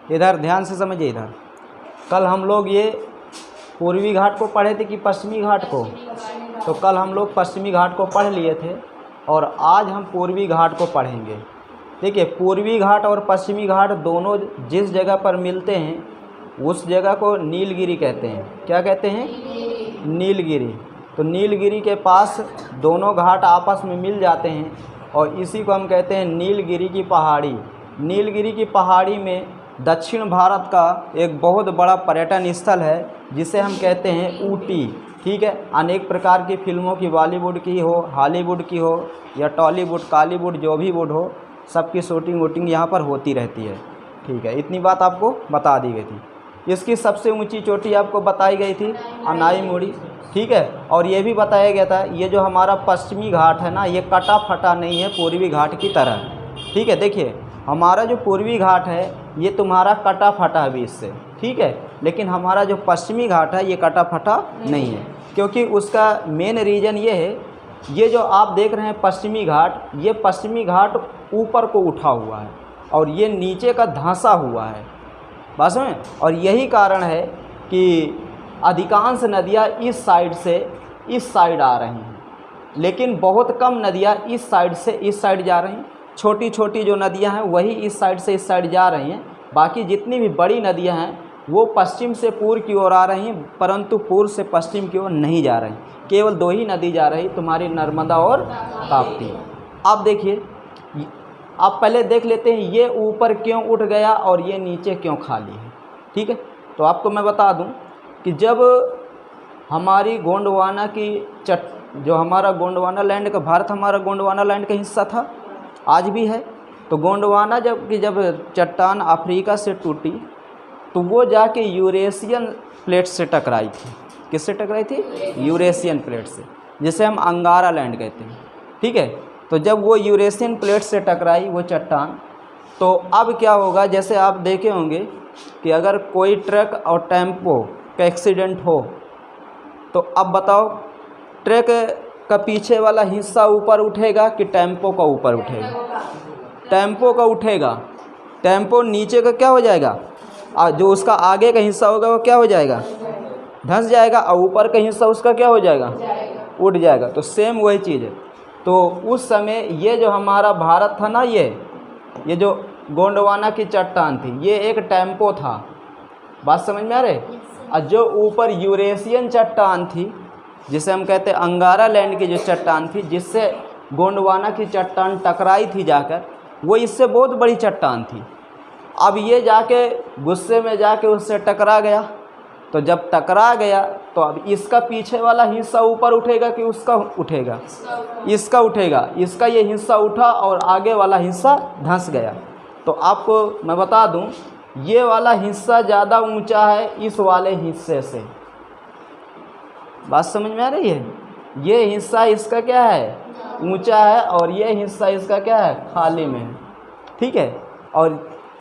इधर ध्यान से समझिए। इधर कल हम लोग ये पूर्वी घाट को पढ़े थे कि पश्चिमी घाट को? तो कल हम लोग पश्चिमी घाट को पढ़ लिए थे और आज हम पूर्वी घाट को पढ़ेंगे। देखिए, पूर्वी घाट और पश्चिमी घाट दोनों जिस जगह पर मिलते हैं उस जगह को नीलगिरी कहते हैं। क्या कहते हैं? नीलगिरी। तो नीलगिरी के पास दोनों घाट आपस में मिल जाते हैं और इसी को हम कहते हैं नीलगिरी की पहाड़ी। नीलगिरी की पहाड़ी में दक्षिण भारत का एक बहुत बड़ा पर्यटन स्थल है जिसे हम कहते हैं ऊटी। ठीक है, अनेक प्रकार की फिल्मों की, बॉलीवुड की हो, हॉलीवुड की हो या टॉलीवुड, कॉलीवुड, जो भी वुड हो, सबकी शूटिंग वूटिंग यहाँ पर होती रहती है। ठीक है, इतनी बात आपको बता दी गई थी। इसकी सबसे ऊंची चोटी आपको बताई गई थी अनाईमुड़ी। ठीक है, और ये भी बताया गया था ये जो हमारा पश्चिमी घाट है ना, ये कटा फटा नहीं है पूर्वी घाट की तरह। ठीक है, देखिए हमारा जो पूर्वी घाट है ये तुम्हारा कटा फटा है बीच से। ठीक है, लेकिन हमारा जो पश्चिमी घाट है ये कटा फटा नहीं है, क्योंकि उसका मेन रीज़न ये है, ये जो आप देख रहे हैं पश्चिमी घाट, ये पश्चिमी घाट ऊपर को उठा हुआ है और ये नीचे का धंसा हुआ है, बस में। और यही कारण है कि अधिकांश नदियाँ इस साइड से इस साइड आ रही हैं, लेकिन बहुत कम नदियाँ इस साइड से इस साइड जा रही हैं। छोटी छोटी जो नदियाँ हैं वही इस साइड से इस साइड जा रही हैं, बाकी जितनी भी बड़ी नदियाँ हैं वो पश्चिम से पूर्व की ओर आ रही हैं, परंतु पूर्व से पश्चिम की ओर नहीं जा रही। केवल दो ही नदी जा रही, तुम्हारी नर्मदा और ताप्ती। आप देखिए, आप पहले देख लेते हैं ये ऊपर क्यों उठ गया और ये नीचे क्यों खाली है। ठीक है, तो आपको मैं बता दूं कि जब हमारी गोंडवाना की जो हमारा गोंडवाना लैंड का, भारत हमारा गोंडवाना लैंड का हिस्सा था, आज भी है। तो गोंडवाना जब चट्टान अफ्रीका से टूटी तो वो जाके यूरेशियन प्लेट से टकराई थी। किससे टकराई थी? यूरेशियन प्लेट से, जिसे हम अंगारा लैंड कहते हैं। ठीक है, तो जब वो यूरेशियन प्लेट से टकराई वो चट्टान, तो अब क्या होगा, जैसे आप देखे होंगे कि अगर कोई ट्रक और टेम्पो का एक्सीडेंट हो तो अब बताओ ट्रक का पीछे वाला हिस्सा ऊपर उठेगा कि टेम्पो का ऊपर उठेगा? टेम्पो का उठेगा। टेम्पो नीचे का क्या हो जाएगा, जो उसका आगे का हिस्सा होगा वो क्या हो जाएगा? धंस जाएगा, और ऊपर का हिस्सा उसका क्या हो जाएगा? उठ जाएगा। तो सेम वही चीज़ है। तो उस समय ये जो हमारा भारत था ना, ये जो गोंडवाना की चट्टान थी ये एक टेम्पो था। बात समझ में आ रही? और जो ऊपर यूरेशियन चट्टान थी जिसे हम कहते हैं अंगारा लैंड की जो चट्टान थी, जिससे गोंडवाना की चट्टान टकराई थी जाकर, वो इससे बहुत बड़ी चट्टान थी। अब ये जाके गुस्से में जाके उससे टकरा गया। तो जब टकरा गया तो अब इसका पीछे वाला हिस्सा ऊपर उठेगा कि उसका उठेगा? इसका उठेगा। इसका ये हिस्सा उठा और आगे वाला हिस्सा धंस गया। तो आपको मैं बता दूं, ये वाला हिस्सा ज़्यादा ऊंचा है इस वाले हिस्से से। बात समझ में आ रही है? ये हिस्सा इसका क्या है? ऊंचा है, और ये हिस्सा इसका क्या है? खाली में है। ठीक है, और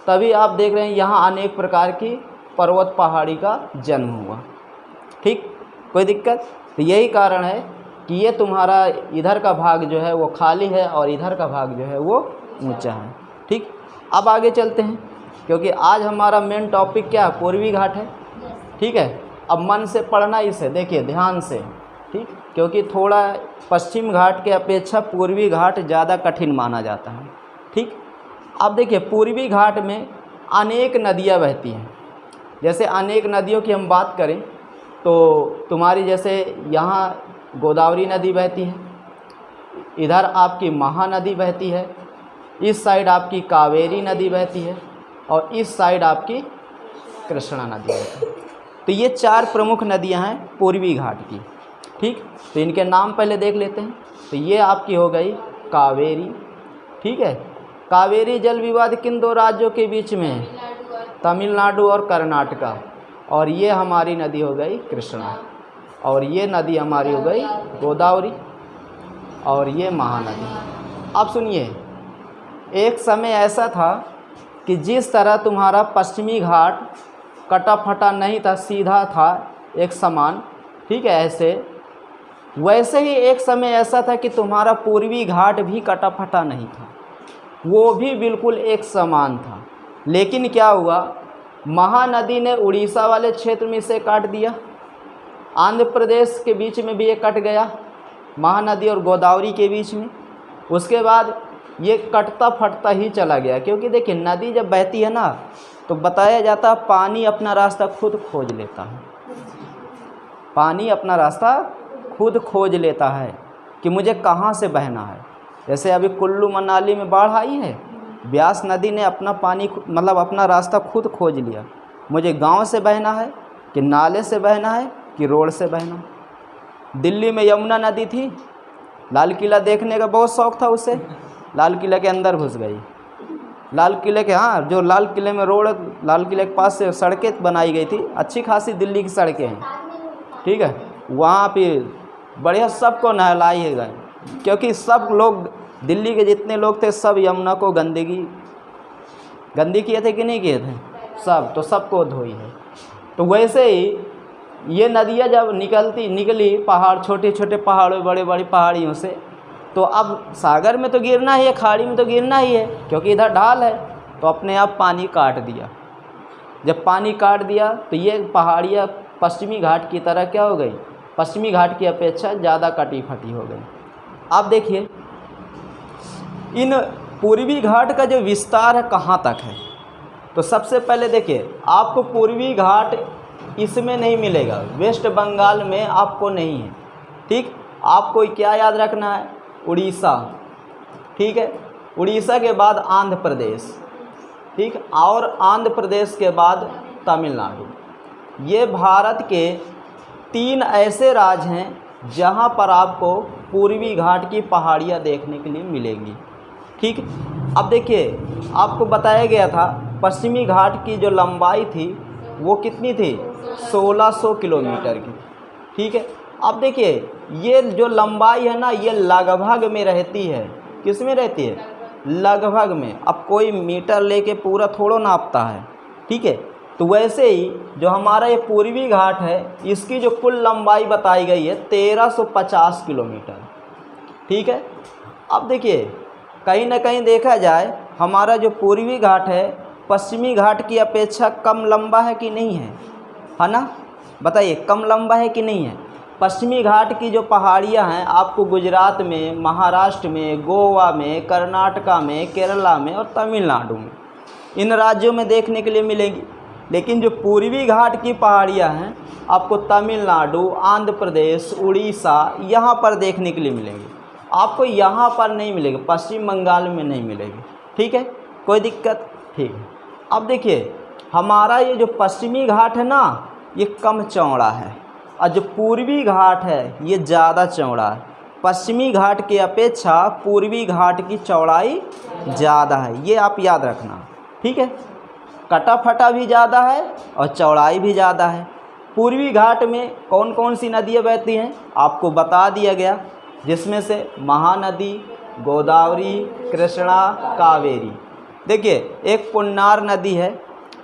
तभी आप देख रहे हैं यहाँ अनेक प्रकार की पर्वत पहाड़ी का जन्म हुआ। ठीक, कोई दिक्कत? तो यही कारण है कि ये तुम्हारा इधर का भाग जो है वो खाली है और इधर का भाग जो है वो ऊंचा है। ठीक, अब आगे चलते हैं, क्योंकि आज हमारा मेन टॉपिक क्या है? पूर्वी घाट है। ठीक है, अब मन से पढ़ना इसे, देखिए ध्यान से। ठीक, क्योंकि थोड़ा पश्चिम घाट के अपेक्षा पूर्वी घाट ज़्यादा कठिन माना जाता है। ठीक, अब देखिए पूर्वी घाट में अनेक नदियाँ बहती हैं। जैसे अनेक नदियों की हम बात करें तो तुम्हारी जैसे यहाँ गोदावरी नदी बहती है, इधर आपकी महानदी बहती है, इस साइड आपकी कावेरी नदी बहती है, और इस साइड आपकी कृष्णा नदी बहती है। तो ये चार प्रमुख नदियाँ हैं पूर्वी घाट की। ठीक, तो इनके नाम पहले देख लेते हैं। तो ये आपकी हो गई कावेरी। ठीक है, कावेरी जल विवाद किन दो राज्यों के बीच में है? तमिलनाडु और कर्नाटका। और ये हमारी नदी हो गई कृष्णा, और ये नदी हमारी हो गई गोदावरी, और ये महानदी। अब सुनिए, एक समय ऐसा था कि जिस तरह तुम्हारा पश्चिमी घाट कटा फटा नहीं था, सीधा था एक समान, ठीक है, ऐसे वैसे ही एक समय ऐसा था कि तुम्हारा पूर्वी घाट भी कटा फटा नहीं था, वो भी बिल्कुल एक समान था। लेकिन क्या हुआ महानदी ने उड़ीसा वाले क्षेत्र में इसे काट दिया, आंध्र प्रदेश के बीच में भी ये कट गया, महानदी और गोदावरी के बीच में। उसके बाद ये कटता फटता ही चला गया, क्योंकि देखिए नदी जब बहती है ना तो बताया जाता है पानी अपना रास्ता खुद खोज लेता है, पानी अपना रास्ता खुद खोज लेता है कि मुझे कहाँ से बहना है। जैसे अभी कुल्लू मनाली में बाढ़ आई है, ब्यास नदी ने अपना पानी मतलब अपना रास्ता खुद खोज लिया, मुझे गांव से बहना है कि नाले से बहना है कि रोड से बहना। दिल्ली में यमुना नदी थी, लाल किला देखने का बहुत शौक़ था उसे, लाल किले के अंदर घुस गई। लाल किले के जो लाल किले में रोड, लाल किले के पास से सड़कें बनाई गई थी, अच्छी खासी दिल्ली की सड़कें हैं, ठीक है, वहाँ पे बढ़िया सबको नहलाए गए, क्योंकि सब लोग दिल्ली के जितने लोग थे सब यमुना को गंदी किए थे कि नहीं किए थे, सब, तो सबको धोई है। तो वैसे ही ये नदियाँ जब निकली पहाड़, छोटे छोटे पहाड़ों, बड़े बड़ी पहाड़ियों से, तो अब सागर में तो गिरना ही है, खाड़ी में तो गिरना ही है, क्योंकि इधर ढाल है, तो अपने आप पानी काट दिया। जब पानी काट दिया तो ये पहाड़ियाँ पश्चिमी घाट की तरह क्या हो गई, पश्चिमी घाट की अपेक्षा ज़्यादा कटी फटी हो गई। अब देखिए इन पूर्वी घाट का जो विस्तार है कहाँ तक है, तो सबसे पहले देखिए आपको पूर्वी घाट इसमें नहीं मिलेगा, वेस्ट बंगाल में आपको नहीं है, ठीक। आपको क्या याद रखना है, उड़ीसा, ठीक है, उड़ीसा के बाद आंध्र प्रदेश, ठीक, और आंध्र प्रदेश के बाद तमिलनाडु। ये भारत के 3 ऐसे राज्य हैं जहाँ पर आपको पूर्वी घाट की पहाड़ियाँ देखने के लिए मिलेंगी, ठीक। अब देखिए आपको बताया गया था पश्चिमी घाट की जो लंबाई थी वो कितनी थी, 1600 किलोमीटर की, ठीक है। अब देखिए ये जो लंबाई है ना ये लगभग में रहती है, किस में रहती है, लगभग में। अब कोई मीटर लेके पूरा थोड़ा नापता है, ठीक है। तो वैसे ही जो हमारा ये पूर्वी घाट है इसकी जो कुल लंबाई बताई गई है 1350 किलोमीटर, ठीक है। अब देखिए कहीं ना कहीं देखा जाए हमारा जो पूर्वी घाट है पश्चिमी घाट की अपेक्षा कम लंबा है कि नहीं है ना, बताइए कम लंबा है कि नहीं है। पश्चिमी घाट की जो पहाड़ियाँ हैं आपको गुजरात में, महाराष्ट्र में, गोवा में, कर्नाटका में, केरला में और तमिलनाडु में, इन राज्यों में देखने के लिए मिलेंगी। लेकिन जो पूर्वी घाट की पहाड़ियाँ हैं आपको तमिलनाडु, आंध्र प्रदेश, उड़ीसा यहाँ पर देखने के लिए मिलेंगी, आपको यहाँ पर नहीं मिलेगी, पश्चिम बंगाल में नहीं मिलेगी, ठीक है, कोई दिक्कत, ठीक है। अब देखिए हमारा ये जो पश्चिमी घाट है ना ये कम चौड़ा है और जो पूर्वी घाट है ये ज़्यादा चौड़ा है। पश्चिमी घाट की अपेक्षा पूर्वी घाट की चौड़ाई ज़्यादा है, ये आप याद रखना, ठीक है। कटा फटा भी ज़्यादा है और चौड़ाई भी ज़्यादा है। पूर्वी घाट में कौन कौन सी नदियाँ बहती हैं आपको बता दिया गया, जिसमें से महानदी, गोदावरी, कृष्णा, कावेरी। देखिए एक पुन्नार नदी है,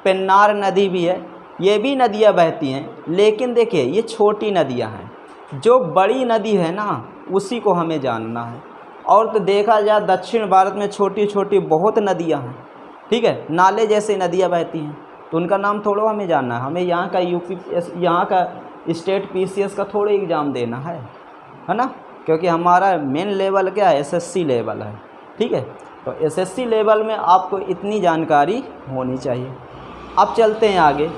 पेन्नार नदी भी है, ये भी नदियाँ बहती हैं, लेकिन देखिए ये छोटी नदियाँ हैं। जो बड़ी नदी है ना उसी को हमें जानना है। और तो देखा जाए दक्षिण भारत में छोटी छोटी बहुत नदियाँ हैं, ठीक है, नाले जैसे नदियाँ बहती हैं, तो उनका नाम थोड़ा हमें जानना है। हमें यहाँ का यहाँ का स्टेट PCS का थोड़ा एग्ज़ाम देना है ना, क्योंकि हमारा मेन लेवल क्या है, SSC लेवल है, ठीक है। तो SSC लेवल में आपको इतनी जानकारी होनी चाहिए। अब चलते हैं आगे।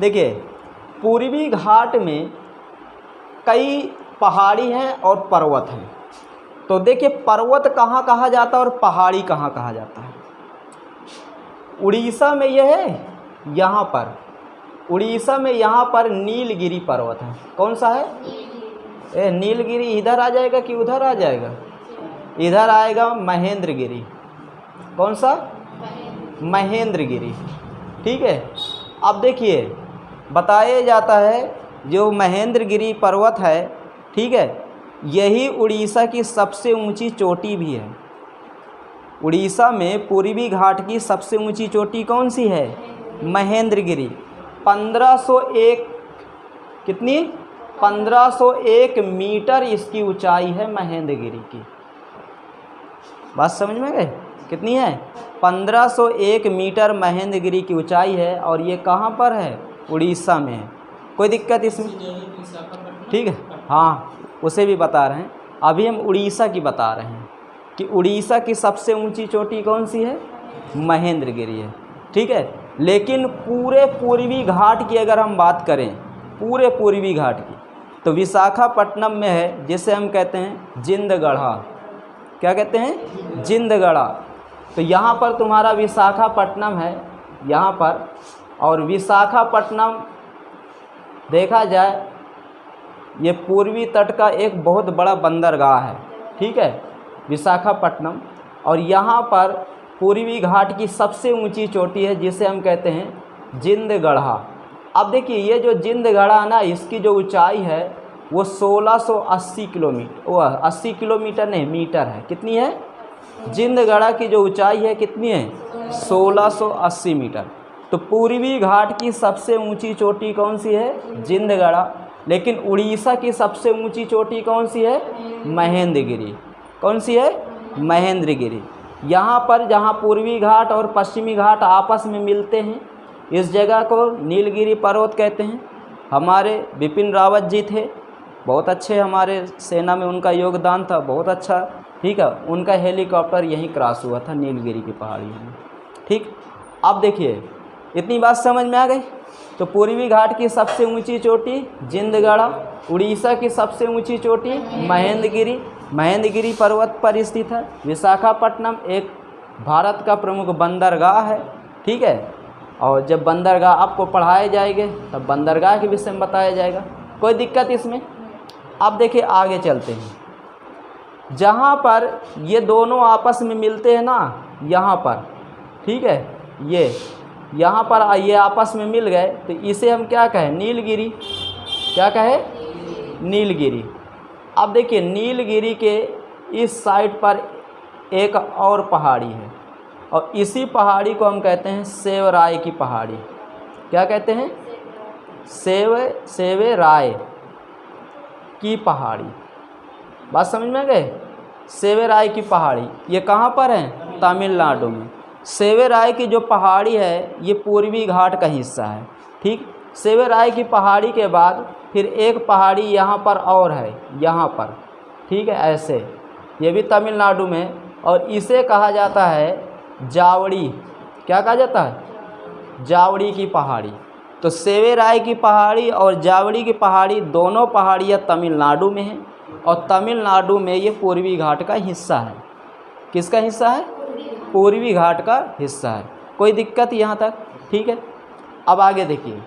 देखिए पूर्वी घाट में कई पहाड़ी हैं और पर्वत हैं, तो देखिए पर्वत कहाँ कहा जाता है और पहाड़ी कहाँ कहा जाता है। उड़ीसा में यह है, यहाँ पर उड़ीसा में यहाँ पर नीलगिरी पर्वत है। कौन सा है, नीलगिरी इधर आ जाएगा कि उधर आ जाएगा, इधर आएगा महेंद्रगिरी। कौन सा, महेंद्रगिरी, ठीक है। अब देखिए बताया जाता है जो महेंद्रगिरी पर्वत है, ठीक है, यही उड़ीसा की सबसे ऊंची चोटी भी है। उड़ीसा में पूर्वी घाट की सबसे ऊंची चोटी कौन सी है, महेंद्रगिरी। 1501 कितनी, 1501 मीटर इसकी ऊंचाई है महेंद्रगिरी की। बात समझ में गए, कितनी है? 1501 मीटर महेंद्रगिरी की ऊंचाई है और ये कहाँ पर है? उड़ीसा में है। कोई दिक्कत इसमें? ठीक है, हाँ उसे भी बता रहे हैं। अभी हम उड़ीसा की बता रहे हैं कि उड़ीसा की सबसे ऊंची चोटी कौन सी है? महेंद्रगिरी है। ठीक है, लेकिन पूरे पूर्वी घाट की अगर हम बात करें, पूरे पूर्वी घाट की, तो विशाखापट्टनम में है, जिसे हम कहते हैं जिंदगढ़ा। क्या कहते हैं? जिंदगढ़ा। तो यहाँ पर तुम्हारा विशाखापट्टनम है यहाँ पर, और विशाखापट्टनम देखा जाए ये पूर्वी तट का एक बहुत बड़ा बंदरगाह है। ठीक है, विशाखापट्टनम, और यहाँ पर पूर्वी घाट की सबसे ऊंची चोटी है जिसे हम कहते हैं जिंदगढ़ा। अब देखिए ये जो जिंदगढ़ा ना, इसकी जो ऊंचाई है वो 1680 किलोमीटर, वो 80 किलोमीटर नहीं मीटर है। कितनी है? जिंदगढ़ा की जो ऊंचाई है कितनी है? 1680 मीटर। तो पूर्वी घाट की सबसे ऊंची चोटी कौन सी है? जिंदगढ़ा। लेकिन उड़ीसा की सबसे ऊंची चोटी कौन सी है? महेंद्रगिरी। कौन सी है? महेंद्रगिरी। यहाँ पर जहाँ पूर्वी घाट और पश्चिमी घाट आपस में मिलते हैं, इस जगह को नीलगिरी पर्वत कहते हैं। हमारे बिपिन रावत जी थे, बहुत अच्छे, हमारे सेना में उनका योगदान था, बहुत अच्छा। ठीक है, उनका हेलीकॉप्टर यहीं क्रॉस हुआ था नीलगिरी की पहाड़ी में। ठीक, अब देखिए इतनी बात समझ में आ गई। तो पूर्वी घाट की सबसे ऊंची चोटी जिंदगढ़ा, उड़ीसा की सबसे ऊंची चोटी महेंद्रगिरी, महेंद्रगिरी पर्वत पर स्थित है। विशाखापट्टनम एक भारत का प्रमुख बंदरगाह है। ठीक है, और जब बंदरगाह आपको पढ़ाए जाएंगे तब बंदरगाह के विषय में बताया जाएगा। कोई दिक्कत इसमें? अब देखिए आगे चलते हैं। जहाँ पर ये दोनों आपस में मिलते हैं ना, यहाँ पर, ठीक है, ये यहाँ पर ये आपस में मिल गए तो इसे हम क्या कहें? नीलगिरी। क्या कहें? नीलगिरी। अब देखिए नीलगिरी के इस साइड पर एक और पहाड़ी है और इसी पहाड़ी को हम कहते हैं सेवराय की पहाड़ी। क्या कहते हैं? सेवराय की पहाड़ी। बात समझ में आ गए? सेवराय की पहाड़ी ये कहाँ पर है? तमिलनाडु में। सेवराय की जो पहाड़ी है ये पूर्वी घाट का हिस्सा है। ठीक, सेवराय की पहाड़ी के बाद फिर एक पहाड़ी यहाँ पर और है, यहाँ पर। ठीक है, ऐसे ये भी तमिलनाडु में, और इसे कहा जाता है जावड़ी। क्या कहा जाता है? जावड़ी की पहाड़ी। तो सेवराय की पहाड़ी और जावड़ी की पहाड़ी दोनों पहाड़ियाँ तमिलनाडु में हैं, और तमिलनाडु में ये पूर्वी घाट का हिस्सा है। किसका हिस्सा है? पूर्वी घाट का हिस्सा है। कोई दिक्कत यहाँ तक? ठीक है, अब आगे देखिए।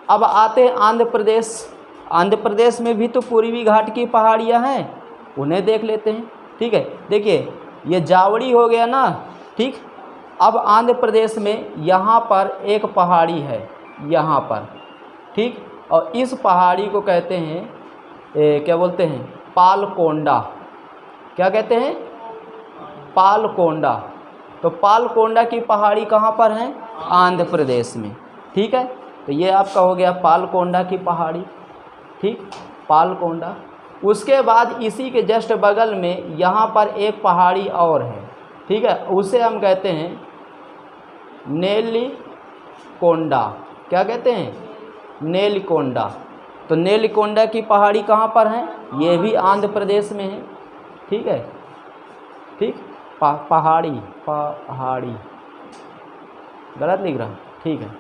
अब आते हैं आंध्र प्रदेश। आंध्र प्रदेश में भी तो पूर्वी घाट की पहाड़ियाँ हैं, उन्हें देख लेते हैं। ठीक है, देखिए ये जावड़ी हो गया ना। ठीक, अब आंध्र प्रदेश में यहाँ पर एक पहाड़ी है, यहाँ पर। ठीक, और इस पहाड़ी को कहते हैं क्या बोलते हैं? पालकोंडा। क्या कहते हैं? पालकोंडा। तो पालकोंडा की पहाड़ी कहाँ पर है? आंध्र प्रदेश में। ठीक है, तो ये आपका हो गया पालकोंडा की पहाड़ी। ठीक, पालकोंडा। उसके बाद इसी के जस्ट बगल में यहाँ पर एक पहाड़ी और है। ठीक है, उसे हम कहते हैं नेलिकोंडा। क्या कहते हैं? नेलिकोंडा। तो नेलिकोंडा की पहाड़ी कहाँ पर है? ये भी आंध्र प्रदेश में है। ठीक है, ठीक, पहाड़ी गलत लिख रहा हूँ। ठीक है,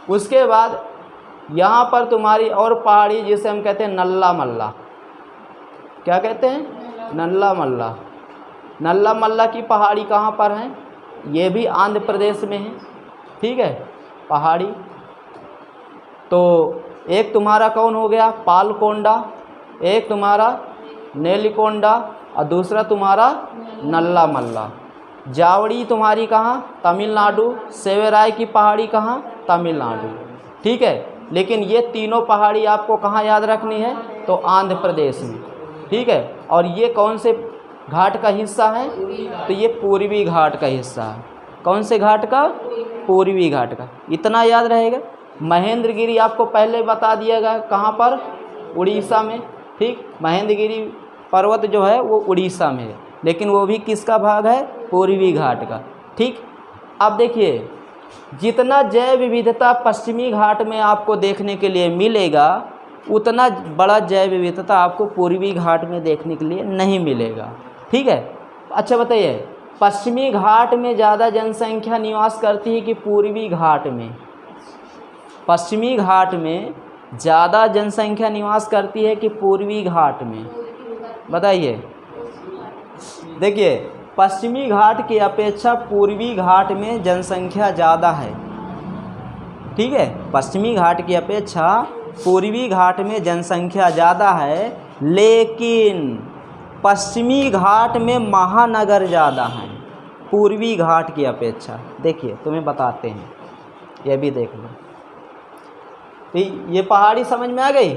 उसके बाद यहाँ पर तुम्हारी और पहाड़ी जिसे हम कहते हैं नल्ला मल्ला। क्या कहते हैं? नल्ला मल्ला। नल्ला मल्ला की पहाड़ी कहाँ पर है? ये भी आंध्र प्रदेश में है। ठीक है, पहाड़ी। तो एक तुम्हारा कौन हो गया? पालकोंडा, एक तुम्हारा नेलिकोंडा और दूसरा तुम्हारा नल्ला मल्ला। जावड़ी तुम्हारी कहाँ? तमिलनाडु। सेवराय की पहाड़ी कहाँ? तमिलनाडु। ठीक है, लेकिन ये तीनों पहाड़ी आपको कहाँ याद रखनी है? तो आंध्र प्रदेश में। ठीक है, और ये कौन से घाट का हिस्सा है? तो ये पूर्वी घाट का हिस्सा है। कौन से घाट का? पूर्वी घाट का। इतना याद रहेगा। महेंद्रगिरी आपको पहले बता दिया गया, कहाँ पर? उड़ीसा में। ठीक, महेंद्रगिरी पर्वत जो है वो उड़ीसा में है, लेकिन वो भी किसका भाग है? पूर्वी घाट का। ठीक, अब देखिए जितना जैव विविधता पश्चिमी घाट में आपको देखने के लिए मिलेगा, उतना बड़ा जैव विविधता आपको पूर्वी घाट में देखने के लिए नहीं मिलेगा। ठीक है, अच्छा बताइए, पश्चिमी घाट में ज़्यादा जनसंख्या निवास करती है कि पूर्वी घाट में? पश्चिमी घाट में ज़्यादा जनसंख्या निवास करती है कि पूर्वी घाट में? बताइए। देखिए, पश्चिमी घाट की अपेक्षा पूर्वी घाट में जनसंख्या ज़्यादा है। ठीक है, पश्चिमी घाट की अपेक्षा पूर्वी घाट में जनसंख्या ज़्यादा है, लेकिन पश्चिमी घाट में महानगर ज़्यादा हैं पूर्वी घाट की अपेक्षा। देखिए तुम्हें बताते हैं, ये भी देख लो। तो ये पहाड़ी समझ में आ गई।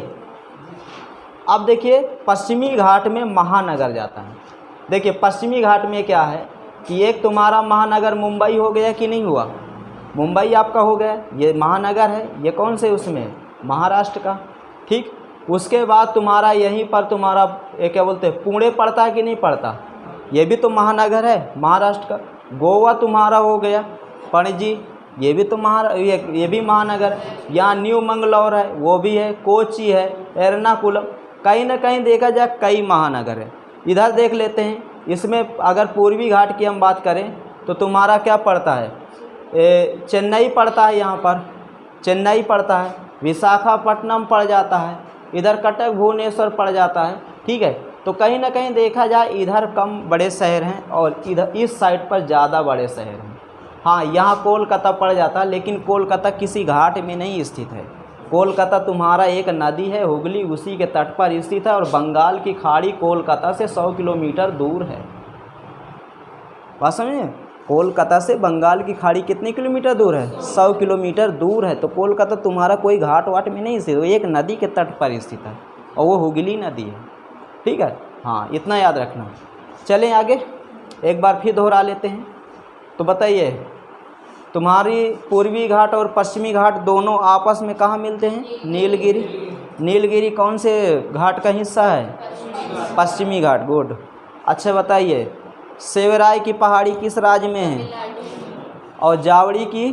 अब देखिए पश्चिमी घाट में महानगर जाता है। देखिए पश्चिमी घाट में क्या है कि एक तुम्हारा महानगर मुंबई हो गया कि नहीं हुआ? मुंबई आपका हो गया, ये महानगर है। ये कौन से उसमें? महाराष्ट्र का। ठीक, उसके बाद तुम्हारा यहीं पर तुम्हारा ये क्या बोलते हैं, पुणे पड़ता है कि नहीं पड़ता? ये भी तो महानगर है महाराष्ट्र का। गोवा तुम्हारा हो गया, पणजी, ये भी तो ये भी महानगर है। यहाँ न्यू मंगलौर है, वो भी है, कोची है, एर्नाकुलम, कहीं ना कहीं देखा जाए कई महानगर है। इधर देख लेते हैं, इसमें अगर पूर्वी घाट की हम बात करें तो तुम्हारा क्या पड़ता है? चेन्नई पड़ता है, यहाँ पर चेन्नई पड़ता है, विशाखापट्टनम पड़ जाता है, इधर कटक भुवनेश्वर पड़ जाता है। ठीक है, तो कहीं ना कहीं देखा जाए इधर कम बड़े शहर हैं और इधर इस साइड पर ज़्यादा बड़े शहर हैं। हाँ, यहाँ कोलकाता पड़ जाता है, लेकिन कोलकाता किसी घाट में नहीं स्थित है। कोलकाता तुम्हारा एक नदी है हुगली, उसी के तट पर स्थित है, और बंगाल की खाड़ी कोलकाता से 100 किलोमीटर दूर है। बात समझे? कोलकाता से बंगाल की खाड़ी कितने किलोमीटर दूर है? 100 किलोमीटर दूर है। तो कोलकाता तुम्हारा कोई घाट वाट में नहीं स्थित, वो एक नदी के तट पर स्थित है, और वो हुगली नदी है। ठीक है, हाँ इतना याद रखना। चलें आगे, एक बार फिर दोहरा लेते हैं। तो बताइए, तुम्हारी पूर्वी घाट और पश्चिमी घाट दोनों आपस में कहाँ मिलते हैं? नीलगिरी। नीलगिरी कौन से घाट का हिस्सा है? पश्चिमी घाट। गुड। अच्छा बताइए, सेवराई की पहाड़ी किस राज्य में है? और जावड़ी की?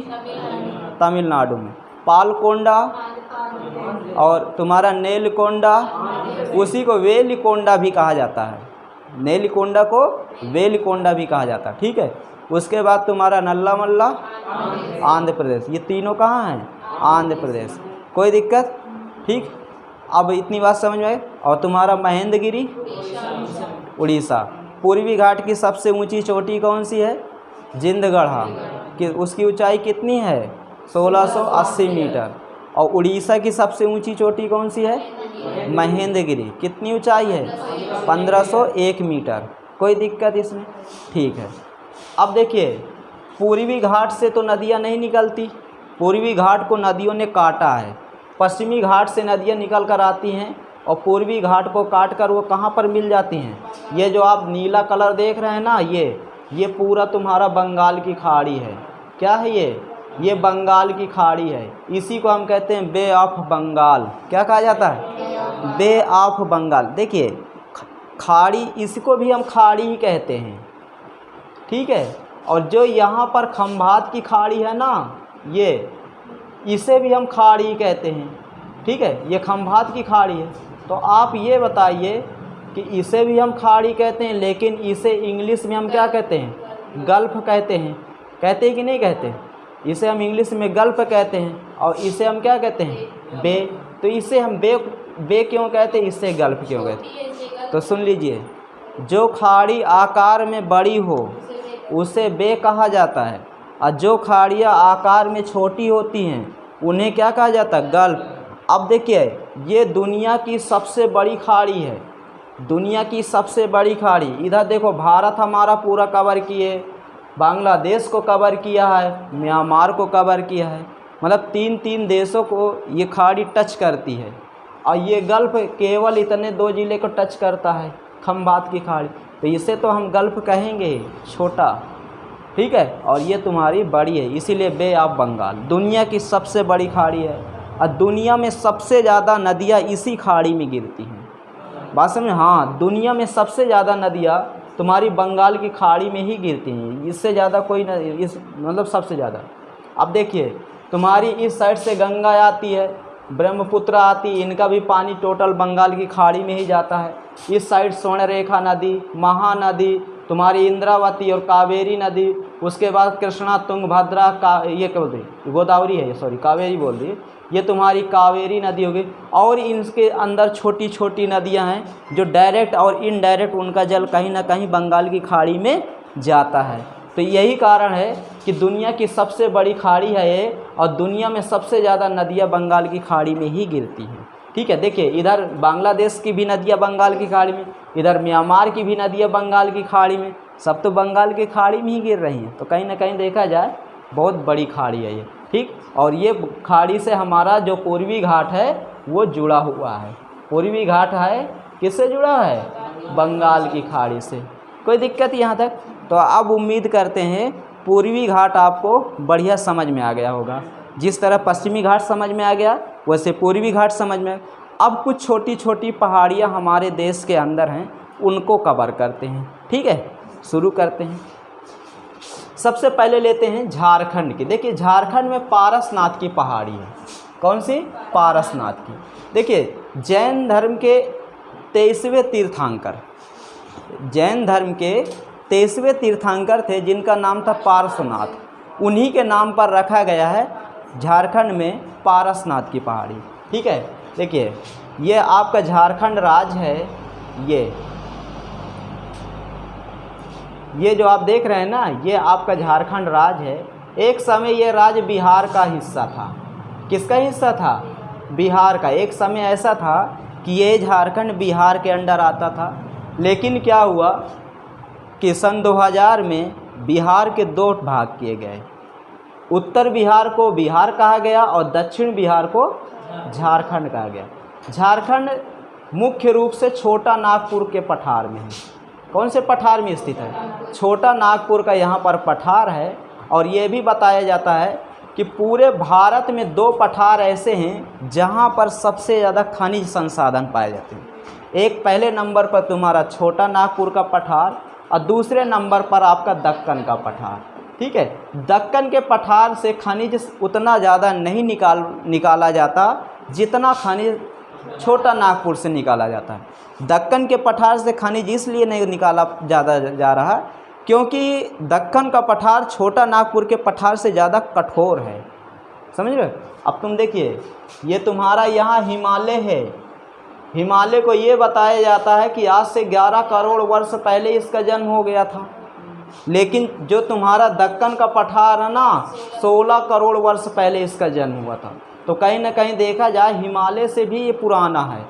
तमिलनाडु में। पालकोंडा और तुम्हारा नेलकोंडा, उसी को वेलिकोंडा भी कहा जाता है। नेलिकोंडा को वेलिकोंडा भी कहा जाता है। ठीक है, उसके बाद तुम्हारा नल्ला मल्ला आंध्र प्रदेश। ये तीनों कहाँ हैं? आंध्र प्रदेश। कोई दिक्कत? ठीक, अब इतनी बात समझ में आई। और तुम्हारा महेंद्रगिरी उड़ीसा। पूर्वी घाट की सबसे ऊंची चोटी कौन सी है? जिंदगढ़ा। कि उसकी ऊंचाई कितनी है? 1680 मीटर। और उड़ीसा की सबसे ऊंची चोटी कौन सी है? महेंद्रगिरी। कितनी ऊंचाई है? 1501 मीटर। कोई दिक्कत इसमें? ठीक है। अब देखिए, पूर्वी घाट से तो नदियाँ नहीं निकलती, पूर्वी घाट को नदियों ने काटा है। पश्चिमी घाट से नदियाँ निकल कर आती हैं और पूर्वी घाट को काट कर वो कहाँ पर मिल जाती हैं? ये जो आप नीला कलर देख रहे हैं ना, ये पूरा तुम्हारा बंगाल की खाड़ी है। क्या है ये बंगाल की खाड़ी है। इसी को हम कहते हैं बे ऑफ बंगाल। क्या कहा जाता है? बे ऑफ बंगाल। देखिए खाड़ी, इसको भी हम खाड़ी ही कहते हैं। ठीक है, और जो यहाँ पर खंभात की खाड़ी है ना, इसे भी हम खाड़ी कहते हैं। ठीक है, ये खंभात की खाड़ी है। तो आप ये बताइए कि इसे भी हम खाड़ी कहते हैं, लेकिन इसे इंग्लिश में हम क्या कहते हैं? गल्फ कहते हैं। कहते हैं कि नहीं कहते? इसे हम इंग्लिश में गल्फ कहते हैं और इसे हम क्या कहते हैं? बे। तो इसे हम बे क्यों कहते हैं, इससे गल्फ क्यों कहते हैं? तो सुन लीजिए, जो खाड़ी आकार में बड़ी हो उसे बे कहा जाता है, और जो खाड़ियाँ आकार में छोटी होती हैं उन्हें क्या कहा जाता है? गल्फ। अब देखिए, ये दुनिया की सबसे बड़ी खाड़ी है, दुनिया की सबसे बड़ी खाड़ी। इधर देखो, भारत हमारा पूरा कवर किए, बांग्लादेश को कवर किया है, म्यांमार को कवर किया है, मतलब 3 देशों को ये खाड़ी टच करती है। और ये गल्फ केवल इतने 2 ज़िले को टच करता है, खंभात की खाड़ी। तो इसे तो हम गल्फ कहेंगे, छोटा। ठीक है, और ये तुम्हारी बड़ी है, इसीलिए बे ऑफ बंगाल दुनिया की सबसे बड़ी खाड़ी है। और दुनिया में सबसे ज़्यादा नदियाँ इसी खाड़ी में गिरती हैं। बात समझ? हाँ, दुनिया में सबसे ज़्यादा नदियाँ तुम्हारी बंगाल की खाड़ी में ही गिरती हैं, इससे ज़्यादा कोई न, इस मतलब सबसे ज़्यादा। अब देखिए तुम्हारी इस साइड से गंगा आती है, ब्रह्मपुत्र आती, इनका भी पानी टोटल बंगाल की खाड़ी में ही जाता है। इस साइड स्वर्णरेखा नदी, महानदी, तुम्हारी इंद्रावती और कावेरी नदी, उसके बाद कृष्णा, तुंगभद्रा, का ये क्या बोलते हैं, गोदावरी है, सॉरी कावेरी बोल रही है, ये तुम्हारी कावेरी नदी होगी। और इनके अंदर छोटी छोटी नदियां हैं जो डायरेक्ट और इनडायरेक्ट उनका जल कहीं ना कहीं बंगाल की खाड़ी में जाता है। तो यही कारण है कि दुनिया की सबसे बड़ी खाड़ी है ये, और दुनिया में सबसे ज़्यादा नदियाँ बंगाल की खाड़ी में ही गिरती हैं। ठीक है, देखिए इधर बांग्लादेश की भी नदियाँ बंगाल की खाड़ी में, इधर म्यांमार की भी नदियाँ बंगाल की खाड़ी में, सब तो बंगाल की खाड़ी में ही गिर रही हैं। तो कहीं ना कहीं देखा जाए बहुत बड़ी खाड़ी है ये। ठीक, और ये खाड़ी से हमारा जो पूर्वी घाट है वो जुड़ा हुआ है। पूर्वी घाट है किससे जुड़ा है? बंगाल की खाड़ी से। कोई दिक्कत यहाँ तक? तो अब उम्मीद करते हैं पूर्वी घाट आपको बढ़िया समझ में आ गया होगा। जिस तरह पश्चिमी घाट समझ में आ गया वैसे पूर्वी घाट समझ में। अब कुछ छोटी छोटी पहाड़ियाँ हमारे देश के अंदर हैं, उनको कवर करते हैं। ठीक है, शुरू करते हैं। सबसे पहले लेते हैं झारखंड की। देखिए झारखंड में पारसनाथ की पहाड़ी है। कौन सी? पारसनाथ की। देखिए जैन धर्म के 23वें तीर्थंकर, जैन धर्म के 23वें तीर्थंकर थे जिनका नाम था पारसनाथ। उन्हीं के नाम पर रखा गया है झारखंड में पारसनाथ की पहाड़ी। ठीक है, देखिए ये आपका झारखंड राज्य है। ये जो आप देख रहे हैं ना, ये आपका झारखंड राज्य है। एक समय ये राज्य बिहार का हिस्सा था। किसका हिस्सा था? बिहार का। एक समय ऐसा था कि ये झारखंड बिहार के अंडर आता था। लेकिन क्या हुआ कि सन 2000 में बिहार के 2 भाग किए गए। उत्तर बिहार को बिहार कहा गया और दक्षिण बिहार को झारखंड कहा गया। झारखंड मुख्य रूप से छोटा नागपुर के पठार में है। कौन से पठार में स्थित है? छोटा नागपुर का यहाँ पर पठार है। और ये भी बताया जाता है कि पूरे भारत में 2 पठार ऐसे हैं जहाँ पर सबसे ज़्यादा खनिज संसाधन पाए जाते हैं। एक पहले नंबर पर तुम्हारा छोटा नागपुर का पठार और दूसरे नंबर पर आपका दक्कन का पठार। ठीक है, दक्कन के पठार से खनिज उतना ज़्यादा नहीं निकाला जाता जितना खनिज छोटा नागपुर से निकाला जाता है। दक्कन के पठार से खनिज इसलिए नहीं निकाला ज़्यादा जा रहा क्योंकि दक्कन का पठार छोटा नागपुर के पठार से ज़्यादा कठोर है। समझ रहे? अब तुम देखिए ये तुम्हारा यहाँ हिमालय है। हिमालय को ये बताया जाता है कि आज से 11 करोड़ वर्ष पहले इसका जन्म हो गया था। लेकिन जो तुम्हारा दक्कन का पठार है ना, 16 करोड़ वर्ष पहले इसका जन्म हुआ था। तो कहीं ना कहीं देखा जाए हिमालय से भी ये पुराना है।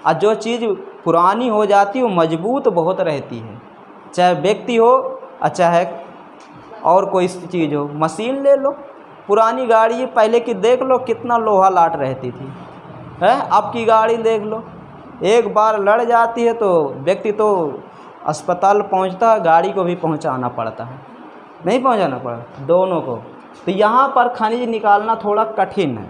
और जो चीज़ पुरानी हो जाती है वो मजबूत बहुत रहती है, चाहे व्यक्ति हो और चाहे और कोई चीज़ हो। मशीन ले लो, पुरानी गाड़ी पहले की देख लो कितना लोहा लाट रहती थी, है? अब की गाड़ी देख लो, एक बार लड़ जाती है तो व्यक्ति तो अस्पताल पहुंचता, गाड़ी को भी पहुंचाना पड़ता है, नहीं पहुंचाना पड़ता दोनों को। तो यहाँ पर खनिज निकालना थोड़ा कठिन है,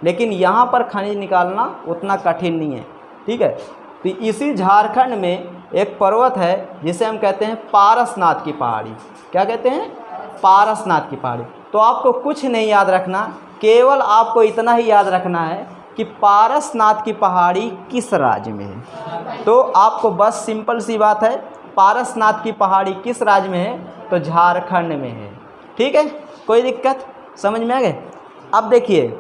लेकिन यहाँ पर खनिज निकालना उतना कठिन नहीं है। ठीक है, तो इसी झारखंड में एक पर्वत है जिसे हम कहते हैं पारसनाथ की पहाड़ी। क्या कहते हैं? पारसनाथ की पहाड़ी। तो आपको कुछ नहीं याद रखना, केवल आपको इतना ही याद रखना है कि पारसनाथ की पहाड़ी किस राज्य में है। तो आपको बस सिंपल सी बात है, पारसनाथ की पहाड़ी किस राज्य में है? तो झारखंड में है। ठीक है, कोई दिक्कत? समझ में आ गए? अब देखिए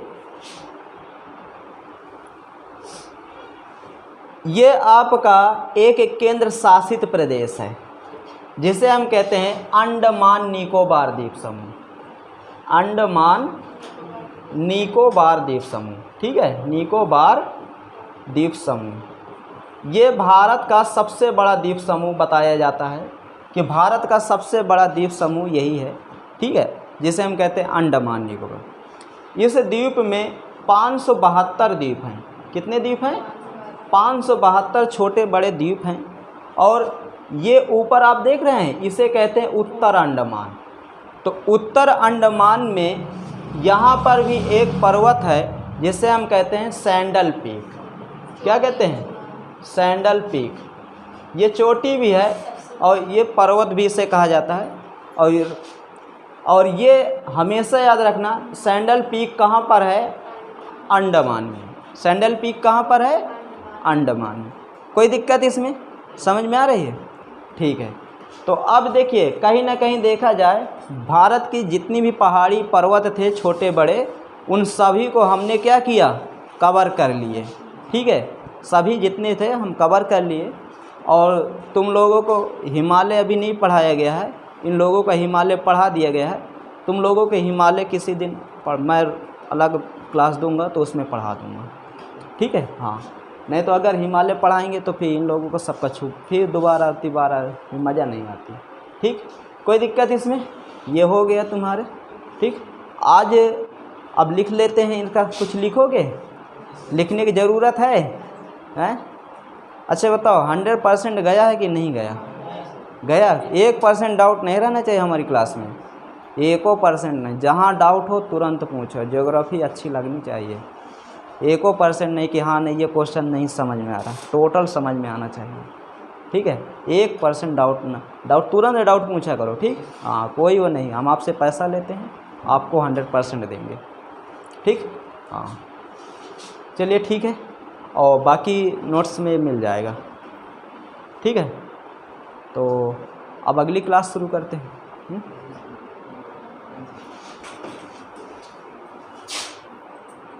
ये आपका एक केंद्र शासित प्रदेश है जिसे हम कहते हैं अंडमान निकोबार द्वीप समूह। अंडमान निकोबार द्वीप समूह। ठीक है, निकोबार द्वीप समूह ये भारत का सबसे बड़ा द्वीप समूह बताया जाता है कि भारत का सबसे बड़ा द्वीप समूह यही है। ठीक है, जिसे हम कहते हैं अंडमान निकोबार। इस द्वीप में 572 द्वीप हैं। कितने द्वीप हैं? 572 छोटे बड़े द्वीप हैं। और ये ऊपर आप देख रहे हैं इसे कहते हैं उत्तर अंडमान। तो उत्तर अंडमान में यहाँ पर भी एक पर्वत है जिसे हम कहते हैं सैंडल पीक। क्या कहते हैं? Sandal peak. ये चोटी भी है और ये पर्वत भी इसे कहा जाता है। और ये हमेशा याद रखना, सैंडल पीक कहाँ पर है? अंडमान में। सैंडल पीक कहाँ पर है? अंडमान में। कोई दिक्कत इसमें समझ में आ रही है? ठीक है। तो अब देखिए, कहीं ना कहीं देखा जाए, भारत की जितनी भी पहाड़ी पर्वत थे छोटे बड़े, उन सभी को हमने क्या किया? कवर कर लिए। ठीक है, सभी जितने थे हम कवर कर लिए। और तुम लोगों को हिमालय अभी नहीं पढ़ाया गया है, इन लोगों का हिमालय पढ़ा दिया गया है। तुम लोगों के हिमालय किसी दिन मैं अलग क्लास दूंगा तो उसमें पढ़ा दूंगा। ठीक है, हाँ। नहीं तो अगर हिमालय पढ़ाएंगे तो फिर इन लोगों को सबका छूट, फिर दोबारा तिबारा मज़ा नहीं आती। ठीक, कोई दिक्कत इसमें? ये हो गया तुम्हारे। ठीक, आज अब लिख लेते हैं इनका। कुछ लिखोगे? लिखने की ज़रूरत है? हैं? अच्छा बताओ, 100% गया है कि नहीं गया? गया। 1% डाउट नहीं रहना चाहिए हमारी क्लास में, 1% नहीं। जहाँ डाउट हो तुरंत पूछो। ज्योग्राफी अच्छी लगनी चाहिए। 1% नहीं कि हाँ नहीं ये क्वेश्चन नहीं समझ में आ रहा, टोटल समझ में आना चाहिए। ठीक है, 1% डाउट तुरंत डाउट पूछा करो। ठीक, हाँ, कोई वो नहीं, हम आपसे पैसा लेते हैं, आपको 100% देंगे। ठीक, हाँ, चलिए ठीक है, और बाकी नोट्स में मिल जाएगा। ठीक है, तो अब अगली क्लास शुरू करते हैं।